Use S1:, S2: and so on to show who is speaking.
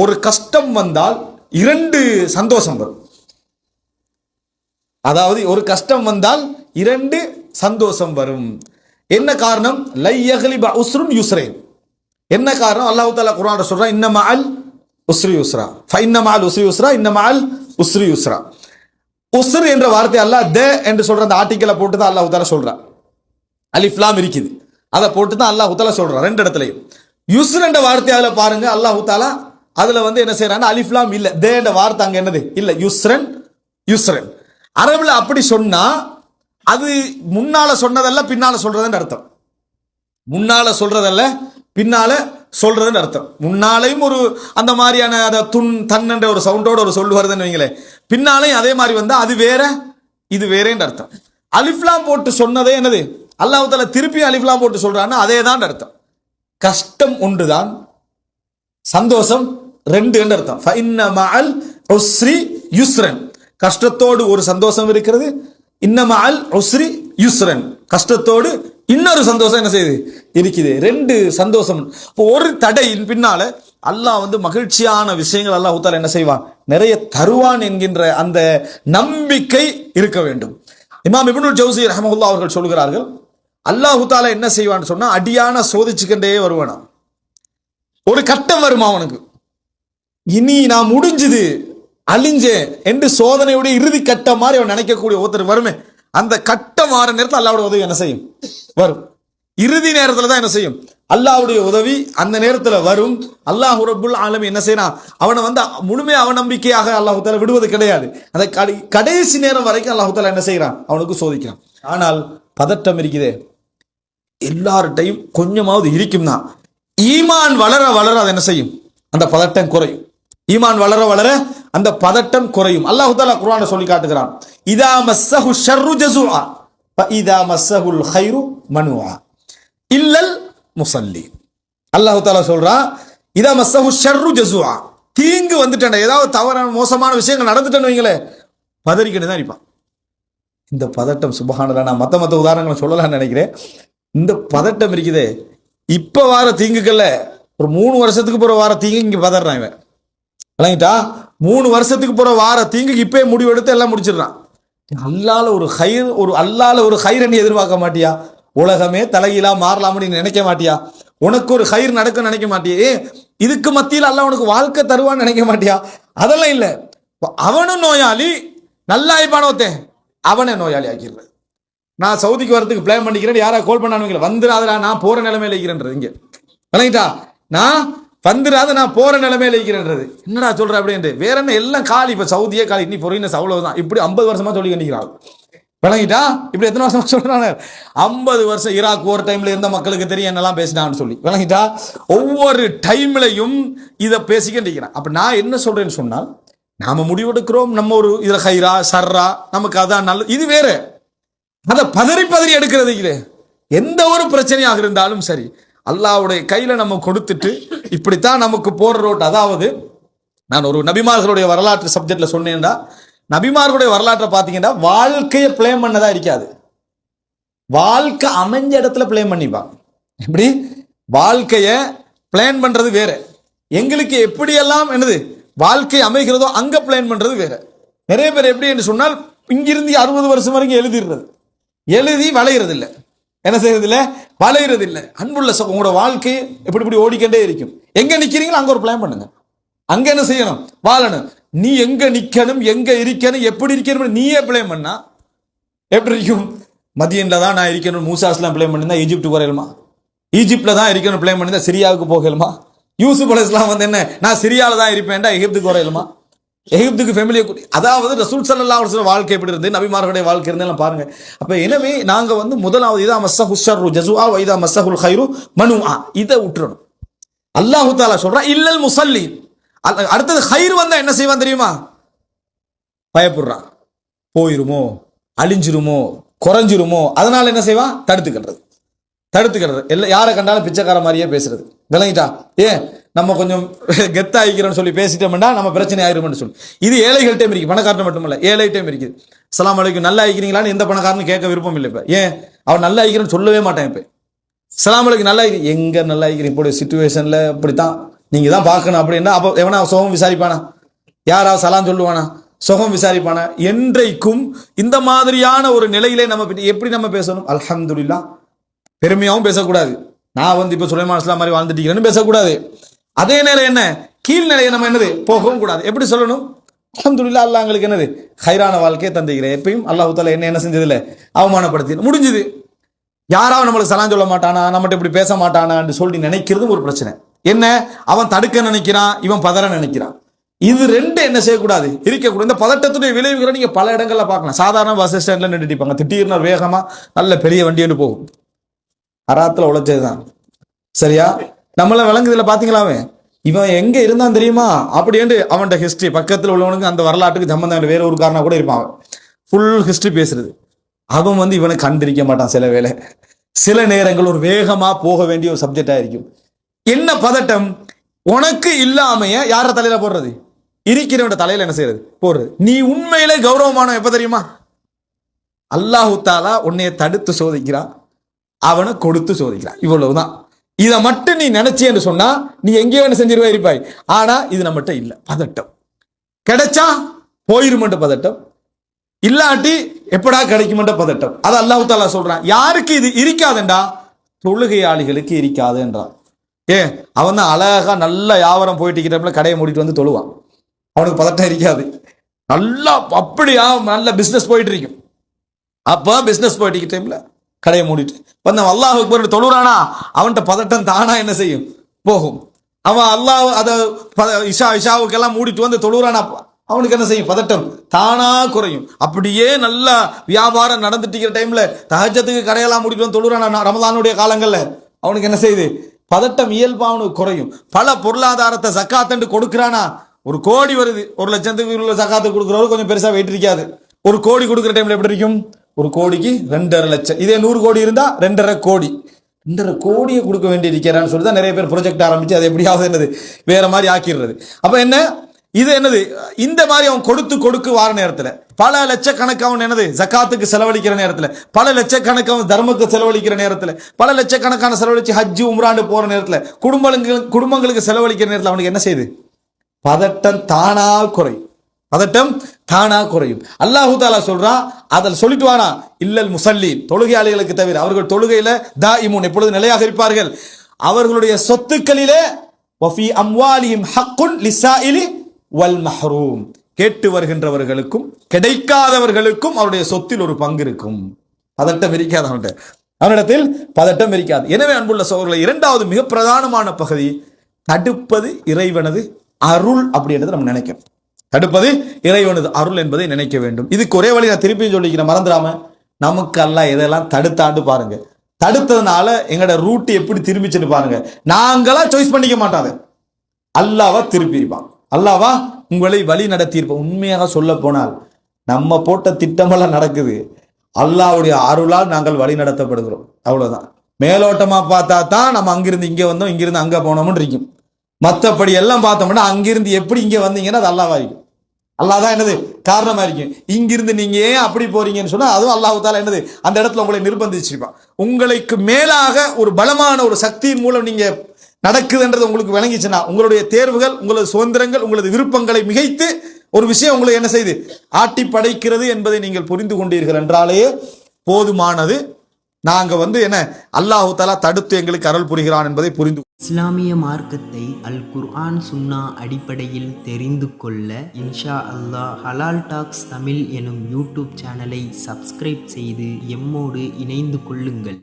S1: ஒரு கஷ்டம் வந்தால் இரண்டு சந்தோஷம் வரும். அதாவது ஒரு கஷ்டம் வந்தால் இரண்டு சந்தோஷம் வரும். என்ன காரணம்? லை யக்லிப உஸ்ருன் யுஸ்ரைன். என்ன காரணம்? அல்லாஹ் தஆலா குர்ஆன்ல சொல்றான், இன்ன மஅல் உஸ்ரி யுஸ்ரா ஃபஇன்ன மஅல் உஸ்ரி யுஸ்ரா இன்ன மஅல் உஸ்ரி யுஸ்ரா. உஸ்ர் என்ற வார்த்தை அல்லாஹ் த என்று சொல்ற அந்த ஆர்டிக்கலை போட்டு தான் அல்லாஹ் தஆலா சொல்றான். அலிஃப் லாம் இருக்குது, அதை போட்டு தான் அல்லாஹ் தஆலா சொல்றான் ரெண்டு இடத்துலையும். யுஸ்ர் என்ற வார்த்தை அதில் பாருங்க, அல்லாஹ் தஆலா அதுல வந்து என்ன செய்யறாங்க, அலிஃப் லாம் இல்ல, தே என்ற வார்த்தை அங்க என்னது இல்ல, யுஸ்ரன் யுஸ்ரன். அரபுல அப்படி சொன்னா அது முன்னால சொன்னதல்ல பின்னால சொல்றதுன்னு அர்த்தம். முன்னால சொல்றதல்ல பின்னால சொல்றதுன்னு அர்த்தம். முன்னாலையும் ஒரு அந்த மாதிரியான அதை துன் தன் என்ற ஒரு சவுண்டோட ஒரு சொல் வருதுன்னு வைங்களேன், பின்னாலையும் அதே மாதிரி வந்தா அது வேற இது வேறேன்னு அர்த்தம். அலிஃப்லாம் போட்டு சொன்னதே என்னது, அல்லாஹ் தஆலா திருப்பி அலிஃப்லாம் போட்டு சொல்றான்னா அதே தான் அர்த்தம். கஷ்டம் ஒன்றுதான், சந்தோஷம் ரெண்டு என்று அர்த்தம். ஃபஇன்ன மஅல் உஸ்ரி யுஸ்ரன், கஷ்டத்தோடு ஒரு சந்தோஷம் இருக்கிறது. இன்ன மஅல் உஸ்ரி யுஸ்ரன், கஷ்டத்தோடு இன்னொரு சந்தோஷம் என்ன செய்யுது இருக்குது. ரெண்டு சந்தோஷம். இப்போ ஒரு தடையின் பின்னால அல்லாஹ் வந்து மகிழ்ச்சியான விஷயங்கள் அல்லாஹ் தஆலா என்ன செய்வான், நிறைய தருவான் என்கின்ற அந்த நம்பிக்கை இருக்க வேண்டும். இமாம் இப்னுல் ஜௌஸி ரஹ்மத்துல்லாஹி அவர்கள் சொல்கிறார்கள், அல்லாஹ் தஆலா என்ன செய்வான்னு சொன்னா அடியான சோதிச்சுக்கிட்டே வருவானா. ஒரு கட்டம் வருமா அவனுக்கு, இனி நான் முடிஞ்சது அழிஞ்சேன் என்று சோதனையுடைய இறுதி கட்டம் மாதிரி அவன் நினைக்கக்கூடிய ஒருத்தர் வருமே, அந்த கட்டம் ஆற நேரத்தில் அல்லாஹ்வுடைய உதவி என்ன செய்யும் வரும். இறுதி நேரத்தில் தான் என்ன செய்யும் அல்லாஹ்வுடைய உதவி அந்த நேரத்தில் வரும். அல்லாஹ் ரப்புல் ஆலமீன் என்ன செய்யறான், அவனை வந்து முழுமையாக அவநம்பிக்கையாக அல்லாஹ் தஆலா விடுவது கிடையாது. அந்த கடைசி நேரம் வரைக்கும் அல்லாஹ் தஆலா என்ன செய்யறான், அவனுக்கு சோதிக்கிறான். ஆனால் பதட்டம் இருக்குதே, எல்லார்ட்டையும் கொஞ்சமாவது இருக்கும் தான். ஈமான் வளர வளர அது என்ன செய்யும், அந்த பதட்டம் குறையும். ஈமான் வளர வளர அந்த பதட்டம் குறையும். அல்லாஹ் தஆலா குர்ஆன்ல சொல்லி காட்டுகிறான், இதா மஸ்ஸஹு ஷர்ரு ஜஸூஆ ஃபஇதா மஸ்ஸஹுல் கைரு மனுஆ இல்லல் முஸல்லி. அல்லாஹ் தஆலா சொல்றான், இதா மஸ்ஸஹு ஷர்ரு ஜஸூஆ, தீங்கு வந்துட்டேன், ஏதாவது தவறான மோசமான விஷயங்கள் நடந்துட்டேன்னு வைங்களே, பதறிக்கிட்டு தான் இருப்பான். இந்த பதட்டம் சுப்ஹானல்லாஹ், நான் மத்த உதாரணங்களை சொல்லலாம்னு நினைக்கிறேன். இந்த பதட்டம் இருக்குதே, இப்ப வார தீங்குகள்ல ஒரு 3 வருஷத்துக்கு போற வார தீங்கு இங்க பதறான் இவன், விளங்கிட்டா? 3 வருஷத்துக்கு போற வார தீங்குக்கு இப்பயே முடிவு எடுத்து எல்லாம் முடிச்சிடறான். அல்லால ஒரு ஹைர் நீ எதிர்பார்க்க மாட்டியா? உலகமே தலையிலா மாறலாம்னு நீ நினைக்க மாட்டியா? உனக்கு ஒரு ஹைர் நடக்கும் நினைக்க மாட்டியே? இதுக்கு மத்தியில் அல்லாஹ் உனக்கு வாழ்க்கை தருவான்னு நினைக்க மாட்டியா? அதெல்லாம் இல்லை. அவனும் நோயாளி, நல்லா ஆயிப்பானோத்தே அவனே நோயாளி ஆக்கிடுறது. நான் சவுதிக்கு வரதுக்கு பிளான் பண்ணிக்கிறேன், யாரா கால் பண்ணானுங்களே, வந்துடாதடா நான் போற நிலைமையில இருக்கிறேன்றது. இங்க விளங்கிட்டா, நான் வந்துடாத நான் போற நிலைமையில இருக்கிறேன்றது. என்னடா சொல்ற அப்படின்ட்டு, வேற என்ன எல்லாம் காலி, இப்ப சவுதியே காலி, இன்னி பொறியினஸ் அவ்வளவுதான். இப்படி 50 வருஷமா சொல்லி கண்டிக்கிறான். விளங்கிட்டா, இப்படி எத்தனை வருஷமா சொல்றாங்க? 50 வருஷம். ஈராக் ஒரு டைம்ல இருந்த மக்களுக்கு தெரியும் என்னெல்லாம் பேசினான்னு சொல்லி. விளங்கிட்டா, ஒவ்வொரு டைம்லையும் இதை பேசிக்கிட்டு. அப்ப நான் என்ன சொல்றேன்னு சொன்னால், நாம முடிவெடுக்கிறோம், நம்ம ஒரு இதுல ஹைரா சர்ரா நமக்கு அதான் நல்ல, இது வேற. அதை பதறி எடுக்கிறது இல்லை. எந்த ஒரு பிரச்சனையாக இருந்தாலும் சரி, அல்லாஹ்வுடைய கையில நம்ம கொடுத்துட்டு இப்படித்தான் நமக்கு போற ரோட். அதாவது நான் ஒரு நபிமார்களுடைய வரலாற்று சப்ஜெக்ட்ல சொன்னேன்டா, நபிமார்களுடைய வரலாற்றை பார்த்தீங்கன்னா வாழ்க்கையை பிளேன் பண்ணதா இருக்காது, வாழ்க்கை அமைஞ்ச இடத்துல பிளேன் பண்ணிப்பாங்க. எப்படி வாழ்க்கையை பிளான் பண்றது வேற, எங்களுக்கு எப்படியெல்லாம் என்னது வாழ்க்கை அமைகிறதோ அங்க பிளான் பண்றது வேற. நிறைய பேர் எப்படி என்று சொன்னால், இங்கிருந்து 60 வருஷம் வரைக்கும் எழுதி வளைகிறது இல்லை, என்ன செய்யறது இல்லை, வளைகிறது இல்லை. அன்புள்ள உங்களோட வாழ்க்கை எப்படி ஓடிக்கொண்டே இருக்கும். எங்க நிக்கிறீங்களோ அங்க ஒரு பிளான் பண்ணுங்க, அங்க என்ன செய்யணும், வாழணும். நீ எங்க நிக்கணும், எங்க இருக்கணும், எப்படி இருக்கணும் நீயே பிளான் பண்ணா எப்படி இருக்கும்? மதியன்ல தான் நான் இருக்கணும் மூசாஸ்லாம் பிளான் பண்ணிருந்தா ஈஜிப்டுக்கு வரையலுமா? ஈஜிப்ட்ல தான் இருக்கணும் பிளான் பண்ணிருந்தா சிரியாவுக்கு போகலுமா? யூசுப் அலைஹிஸ்ஸலாம் வந்து என்ன, நான் சிரியால தான் இருப்பேன்டா எகிப்துக்கு வரையலுமா? எகிப்துக்கு ஃபேமிலியை கூட்டி. அதாவது ரசூல் ஸல்லல்லாஹு அலைஹி வஸல்லம் வாழ்க்கை எப்படி இருந்து, நபிமார்களுடைய வாழ்க்கை இருந்தெல்லாம் பாருங்க. அப்ப எனவே நாங்க வந்து முதலாவது இதா மஸ்ஸஹு ஷர்ரு ஜஸூஆ வ இதா மஸ்ஸஹுல் கைரு மனுஆ, இதை விட்டுறணும். அல்லாஹ் தஆலா சொல்றா இல்லல் முஸல்லி. அடுத்தது ஹைர் வந்தா என்ன செய்வான் தெரியுமா? பயப்படுறான், போயிருமோ, அழிஞ்சிருமோ, குறைஞ்சிருமோ, அதனால என்ன செய்வான், தடுத்துக்கிறது. தடுத்துக்கிறது. எல்லாம் யாரை கண்டாலும் பிச்சைக்கார மாதிரியே பேசுறது, விளங்கிட்டா? ஏன் நம்ம கொஞ்சம் கெத்தாயிக்கிறோன்னு சொல்லி பேசிட்டோம்னா நம்ம பிரச்சனை ஆயிரும்னு சொல்லி. இது ஏழைகள்கிட்டையும் இருக்கு, பணக்காரன் மட்டுமல்ல ஏழைகிட்டையும் இருக்குது. அஸ்ஸலாமு அலைக்கும் நல்லா ஆகிக்கிறீங்களான்னு எந்த பணக்காரனும் கேட்க விருப்பம் இல்லை. இப்போ ஏன் அவன் நல்லா ஆகிக்கிறேன்னு சொல்லவே மாட்டேன். இப்போ அஸ்ஸலாமு அலைக்கும் நல்லா எங்க நல்லா ஆகிக்கிறீங்க இப்போ சிச்சுவேஷன்ல அப்படித்தான் நீங்க தான் பார்க்கணும் அப்படின்னா அப்போ எவனா சுகம் விசாரிப்பானா? யாராவது சலாம் சொல்லுவானா? சுகம் விசாரிப்பானா? என்றைக்கும் இந்த மாதிரியான ஒரு நிலையிலே நம்ம எப்படி நம்ம பேசணும்? அல்ஹம்துலில்லாஹ். பெருமையாகவும் பேசக்கூடாது. நான் இப்போ சுலைமான் அலைஹிஸ்ஸலாம் மாதிரி வாழ்ந்துட்டீங்கன்னு பேசக்கூடாது. அதே நேரம் என்ன கீழ்நிலையை நம்ம என்னது போகவும் கூடாது. எப்படி சொல்லணும்? அல்ஹம்துலில்லாஹ், அல்லாஹ் எங்களுக்கு என்னது ஹைரான வாழ்க்கையை தந்துக்கிறேன். எப்பயும் அல்லாஹ் தஆலா என்ன செஞ்சதில்லை, அவமானப்படுத்தி முடிஞ்சது. யாராவது நம்மளுக்கு சலாம் சொல்ல மாட்டானா, நம்மகிட்ட இப்படி பேச மாட்டானான்னு சொல்லி நினைக்கிறதும் ஒரு பிரச்சனை. என்ன அவன் தடுக்க நினைக்கிறான், இவன் பதற நினைக்கிறான். இது ரெண்டு என்ன செய்யக்கூடாது, இருக்கக்கூடாது. இந்த பதட்டத்துடைய விளைவுகளை நீங்க பல இடங்கள்ல பார்க்கலாம். சாதாரண பஸ் ஸ்டாண்ட்ல நின்றுட்டிப்பாங்க, திடீர்னு வேகமா நல்ல பெரிய வண்டின்னு போகும். அராத்துல உழைச்சதுதான் சரியா? நம்மள விளங்குதுல பாத்தீங்களாவே இவன் எங்க இருந்தான் தெரியுமா அப்படின்னு அவன்கிட்ட ஹிஸ்டரி பக்கத்தில் உள்ளவனுக்கு அந்த வரலாற்றுக்கு சம்பந்தம் வேற ஒரு காரணம் கூட இருப்பான். ஃபுல் ஹிஸ்டரி பேசுறது. அவன் இவனை கண்டிருக்க மாட்டான். சில வேளை சில நேரங்கள் ஒரு வேகமா போக வேண்டிய ஒரு சப்ஜெக்டா இருக்கும். என்ன பதட்டம் உனக்கு இல்லாமைய யார தலையில போடுறது? இருக்கிறவன் தலையில என்ன செய்யறது? போடுறது. நீ உண்மையிலே கௌரவமான எப்ப தெரியுமா? அல்லாஹு தஆலா உன்னைய தடுத்து சோதிக்கிறான், அவனை கொடுத்து சோதிக்கிறான். இவ்வளவுதான். இதை மட்டும் நீ நினைச்சேன்னு சொன்னா நீ எங்கேயோ என்ன செஞ்சிருவா இருப்பாய். ஆனா இது நம்மகிட்ட இல்ல. பதட்டம் கிடைச்சா போயிருமன்ற பதட்டம், இல்லாட்டி எப்படா கிடைக்குமன்ற பதட்டம். அது அல்லாஹ் தஆலா சொல்றான். யாருக்கு இது இருக்காதுண்டா? தொழுகையாளிகளுக்கு இருக்காதுன்றான். ஏன் அவன் தான் அழகா நல்ல வியாபாரம் போயிட்டு இருக்கிறப்ப கடையை மூடிட்டு வந்து தொழுவான். அவனுக்கு பதட்டம் இருக்காது. நல்லா அப்படியா நல்ல பிசினஸ் போயிட்டு இருக்கும். அப்ப பிசினஸ் போயிட்டு இருக்க டைம்ல கடையை மூடிட்டு வந்து அல்லாஹ் அக்பர் தொழுறானா, அவன்கிட்ட பதட்டம் தானா என்ன செய்யும்? போகும். அவன் அல்லாஹ் அதை இஷாவுக்கெல்லாம் மூடிட்டு வந்து தொழுறானா, அவனுக்கு என்ன செய்யும்? பதட்டம் தானா குறையும். அப்படியே நல்லா வியாபாரம் நடந்துட்டு இருக்கிற டைம்ல தஹஜ்ஜத்துக்கு கடையெல்லாம் மூடிட்டு வந்து தொழுறானா ரமலானுடைய காலங்கள்ல, அவனுக்கு என்ன செய்யுது? பதட்டம் இயல்பா அவனுக்கு குறையும். பல பொருளாதாரத்தை சக்காத்து கொடுக்கிறானா, 1 கோடி வருது, 1 லட்சத்துக்கு சக்காத்து கொடுக்குறவரு கொஞ்சம் பெருசா வெயிட் இருக்காது. 1 கோடி கொடுக்குற டைம்ல எப்படி இருக்கும்? 1 கோடிக்கு 2.5 லட்சம். இதே 100 கோடி இருந்தா 2.5 கோடி. 2.5 கோடியை கொடுக்க வேண்டி இருக்கிறான்னு சொல்லி தான் நிறைய பேர் ப்ரொஜெக்ட் ஆரம்பிச்சு அது எப்படியாவது என்னது வேற மாதிரி ஆக்கிடுறது. அப்ப என்ன இது என்னது? இந்த மாதிரி அவன் கொடுத்து வார நேரத்துல பல லட்சக்கணக்கு அவன் என்னது ஜக்காத்துக்கு செலவழிக்கிற நேரத்துல, பல லட்சக்கணக்கு அவன் தர்மத்துக்கு செலவழிக்கிற நேரத்துல, பல லட்சக்கணக்கான செலவழிச்சு ஹஜ்ஜு உம்ராண்டு போற நேரத்துல, குடும்பங்களுக்கு செலவழிக்கிற நேரத்துல அவனுக்கு என்ன செய்யுது? பதட்டம் தானா குறையும். பதட்டம் தானா குறையும். அல்லாஹு தஆலா சொல்றான், அதில் சொல்லிட்டு வானா இல்லல் முஸல்லீன், தொழுகையாளிகளுக்கு தவிர, அவர்கள் தொழுகையில தாயிமுன் எப்பொழுது நிலையாக இருப்பார்கள். அவர்களுடைய சொத்துக்களிலே வஃபி அம்வாலிஹிம் ஹக்குன் லிஸ்ஸாயிலி வல் மஹ்ரூம், கேட்டு வருகின்றவர்களுக்கும் கிடைக்காதவர்களுக்கும் அவருடைய சொத்தில் ஒரு பங்கு இருக்கும். பதட்டம் இருக்காது அவனிடத்தில் பதட்டம் இருக்காது. எனவே அன்புள்ள சகோதரர்களே, இரண்டாவது மிக பிரதானமான பகுதி தடுப்பது இறைவனது அருள் அப்படின்றது நம்ம நினைக்கணும். தடுப்பது இறைவனது அருள் என்பதை நினைக்க வேண்டும். இதுக்கு ஒரே வழி நான் திருப்பி சொல்லிக்கிறேன், மறந்துடாம. நமக்கு அல்லாஹ் எதெல்லாம் தடுத்தாண்டு பாருங்க. தடுத்ததுனால எங்களோட ரூட் எப்படி திரும்பிச்சுன்னு பாருங்க. நாங்களா சாய்ஸ் பண்ணிக்க மாட்டாங்க, அல்லாஹ்வா திருப்பியிருப்பான். அல்லாஹ்வா உங்களை வழி நடத்தியிருப்பான். உண்மையாக சொல்ல போனால் நம்ம போட்ட திட்டமெல்லாம் நடக்குது. அல்லாஹ்வுடைய அருளால் நாங்கள் வழி நடத்தப்படுகிறோம். அவ்வளவுதான். மேலோட்டமா பார்த்தா தான் நம்ம அங்கிருந்து இங்க வந்தோம், இங்கிருந்து அங்க போனோம்னு இருக்கும். மற்றபடி எல்லாம் பார்த்தோம்னா அங்கிருந்து எப்படி இங்க வந்தீங்கன்னா அது அல்லாஹ்வா இருக்கும். அல்லாஹ் தான் என்னது காரணமா இருக்கும். இங்கிருந்து நீங்க ஏன் அப்படி போறீங்கன்னு சொன்னா அதுவும் அல்லாஹ் தஆலா என்னது அந்த இடத்துல உங்களை நிர்பந்திச்சிருப்பான். உங்களுக்கு மேலாக ஒரு பலமான ஒரு சக்தியின் மூலம் நீங்க நடக்குதுன்றது உங்களுக்கு விளங்கிச்சுன்னா, உங்களுடைய தேர்வுகள், உங்களது சுதந்திரங்கள், உங்களது விருப்பங்களை மிகைத்து ஒரு விஷயம் உங்களை என்ன செய்து ஆட்டி படைக்கிறது என்பதை நீங்கள் புரிந்து கொண்டீர்கள் என்றாலே போதுமானது. நாங்க என்ன அல்லாஹ் தஆலா தடுத்து எங்களுக்கு அருள் புரிகிறான் என்பதை புரிந்து.
S2: இஸ்லாமிய மார்க்கத்தை அல் குர்ஆன் சுன்னா அடிப்படையில் தெரிந்து கொள்ள இன்ஷா அல்லாஹ் ஹலால் டாக்ஸ் தமிழ் எனும் யூடியூப் சேனலை சப்ஸ்கிரைப் செய்து எம்மோடு இணைந்து கொள்ளுங்கள்.